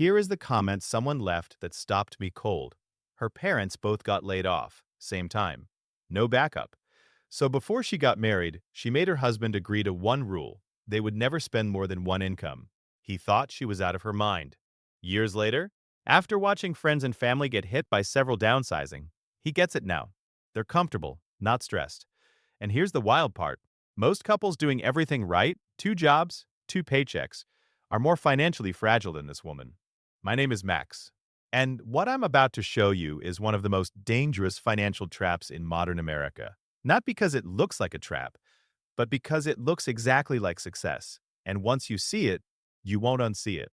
Here is the comment someone left that stopped me cold. Her parents both got laid off, same time. No backup. So before she got married, she made her husband agree to one rule. They would never spend more than one income. He thought she was out of her mind. Years later, after watching friends and family get hit by several downsizing, he gets it now. They're comfortable, not stressed. And here's the wild part. Most couples doing everything right, two jobs, two paychecks, are more financially fragile than this woman. My name is Max, and what I'm about to show you is one of the most dangerous financial traps in modern America. Not because it looks like a trap, but because it looks exactly like success. And once you see it, you won't unsee it.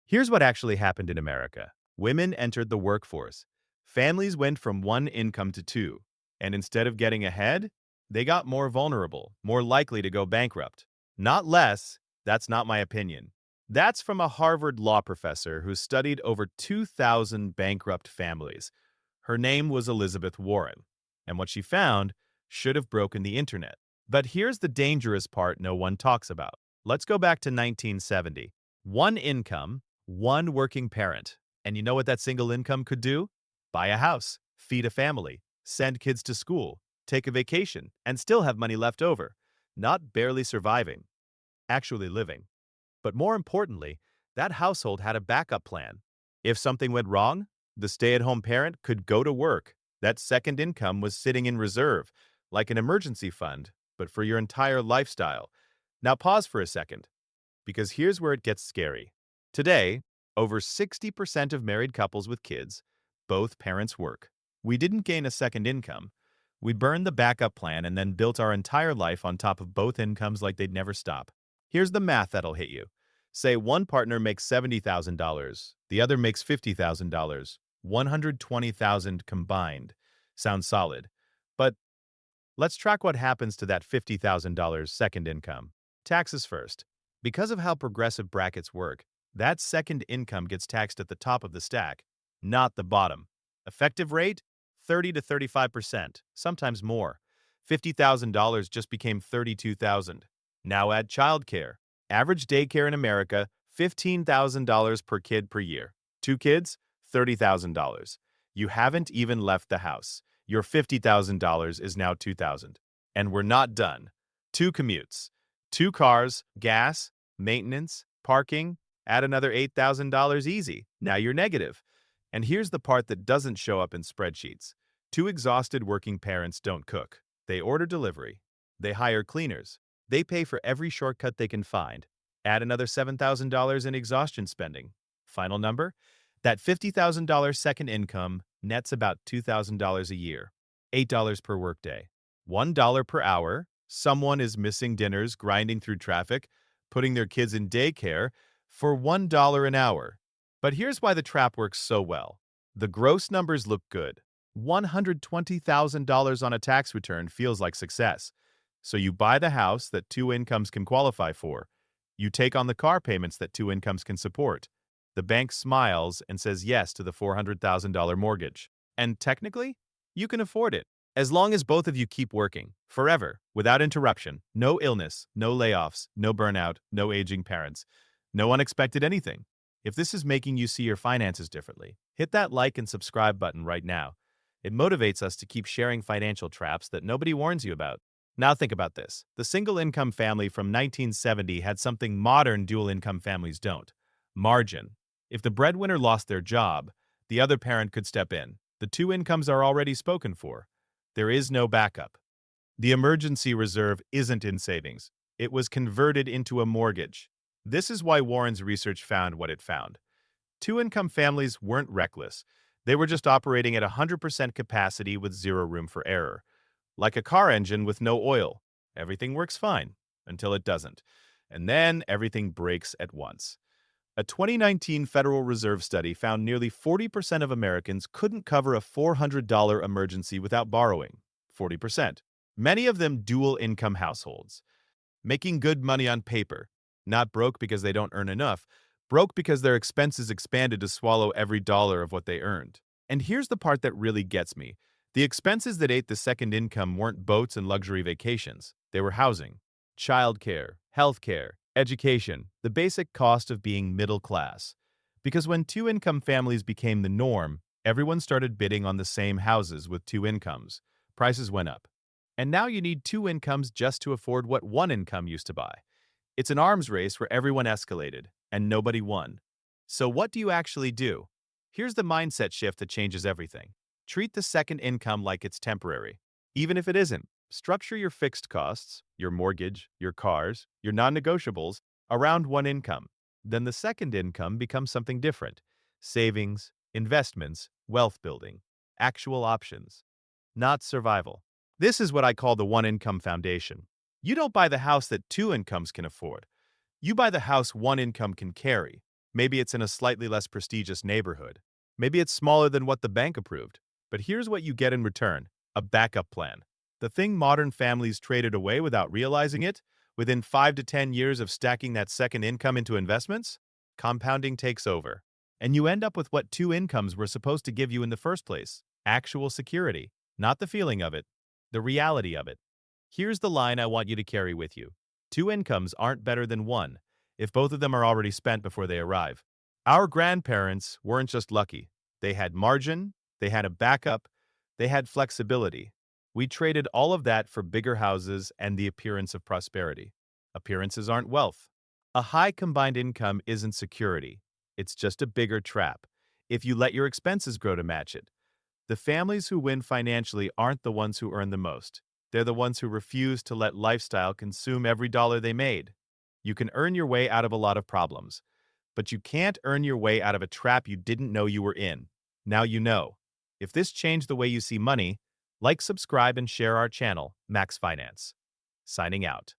Here's what actually happened in America. Women entered the workforce. Families went from one income to two. And instead of getting ahead, they got more vulnerable, more likely to go bankrupt. Not less. That's not my opinion. That's from a Harvard law professor who studied over 2,000 bankrupt families. Her name was Elizabeth Warren. And what she found should have broken the internet. But here's the dangerous part no one talks about. Let's go back to 1970. One income, one working parent. And you know what that single income could do? Buy a house, feed a family, send kids to school, take a vacation, and still have money left over. Not barely surviving, actually living. But more importantly, that household had a backup plan. If something went wrong, the stay-at-home parent could go to work. That second income was sitting in reserve, like an emergency fund, but for your entire lifestyle. Now pause for a second, because here's where it gets scary. Today, over 60% of married couples with kids, both parents work. We didn't gain a second income. We burned the backup plan and then built our entire life on top of both incomes like they'd never stop. Here's the math that'll hit you. Say one partner makes $70,000, the other makes $50,000, $120,000 combined. Sounds solid. But let's track what happens to that $50,000 second income. Taxes first. Because of how progressive brackets work, that second income gets taxed at the top of the stack, not the bottom. Effective rate? 30 to 35%, sometimes more. $50,000 just became $32,000. Now add childcare. Average daycare in America, $15,000 per kid per year. Two kids, $30,000. You haven't even left the house. Your $50,000 is now $2,000. And we're not done. Two commutes. Two cars, gas, maintenance, parking, add another $8,000 easy. Now you're negative. And here's the part that doesn't show up in spreadsheets. Two exhausted working parents don't cook. They order delivery. They hire cleaners. They pay for every shortcut they can find. Add another $7,000 in exhaustion spending. Final number? That $50,000 second income nets about $2,000 a year. $8 per workday. $1 per hour. Someone is missing dinners, grinding through traffic, putting their kids in daycare for $1 an hour. But here's why the trap works so well. The gross numbers look good. $120,000 on a tax return feels like success. So you buy the house that two incomes can qualify for. You take on the car payments that two incomes can support. The bank smiles and says yes to the $400,000 mortgage. And technically, you can afford it. As long as both of you keep working, forever, without interruption, no illness, no layoffs, no burnout, no aging parents, no unexpected anything. If this is making you see your finances differently, hit that like and subscribe button right now. It motivates us to keep sharing financial traps that nobody warns you about. Now think about this. The single-income family from 1970 had something modern dual-income families don't. Margin. If the breadwinner lost their job, the other parent could step in. The two incomes are already spoken for. There is no backup. The emergency reserve isn't in savings. It was converted into a mortgage. This is why Warren's research found what it found. Two-income families weren't reckless. They were just operating at 100% capacity with zero room for error. Like a car engine with no oil. Everything works fine until it doesn't. And then everything breaks at once. A 2019 Federal Reserve study found nearly 40% of Americans couldn't cover a $400 emergency without borrowing. 40%. Many of them dual-income households. Making good money on paper. Not broke because they don't earn enough. Broke because their expenses expanded to swallow every dollar of what they earned. And here's the part that really gets me. The expenses that ate the second income weren't boats and luxury vacations. They were housing, childcare, healthcare, education, the basic cost of being middle class. Because when two-income families became the norm, everyone started bidding on the same houses with two incomes. Prices went up. And now you need two incomes just to afford what one income used to buy. It's an arms race where everyone escalated, and nobody won. So what do you actually do? Here's the mindset shift that changes everything. Treat the second income like it's temporary. Even if it isn't, structure your fixed costs, your mortgage, your cars, your non-negotiables, around one income. Then the second income becomes something different. Savings, investments, wealth building, actual options, not survival. This is what I call the one-income foundation. You don't buy the house that two incomes can afford. You buy the house one income can carry. Maybe it's in a slightly less prestigious neighborhood. Maybe it's smaller than what the bank approved. But here's what you get in return: a backup plan. The thing modern families traded away without realizing it, within 5 to 10 years of stacking that second income into investments, compounding takes over. And you end up with what two incomes were supposed to give you in the first place: actual security. Not the feeling of it, the reality of it. Here's the line I want you to carry with you. Two incomes aren't better than one if both of them are already spent before they arrive. Our grandparents weren't just lucky. They had margin, they had a backup, they had flexibility. We traded all of that for bigger houses and the appearance of prosperity. Appearances aren't wealth. A high combined income isn't security. It's just a bigger trap if you let your expenses grow to match it. The families who win financially aren't the ones who earn the most. They're the ones who refuse to let lifestyle consume every dollar they made. You can earn your way out of a lot of problems, but you can't earn your way out of a trap you didn't know you were in. Now you know. If this changed the way you see money, like, subscribe, and share our channel, Max Finance. Signing out.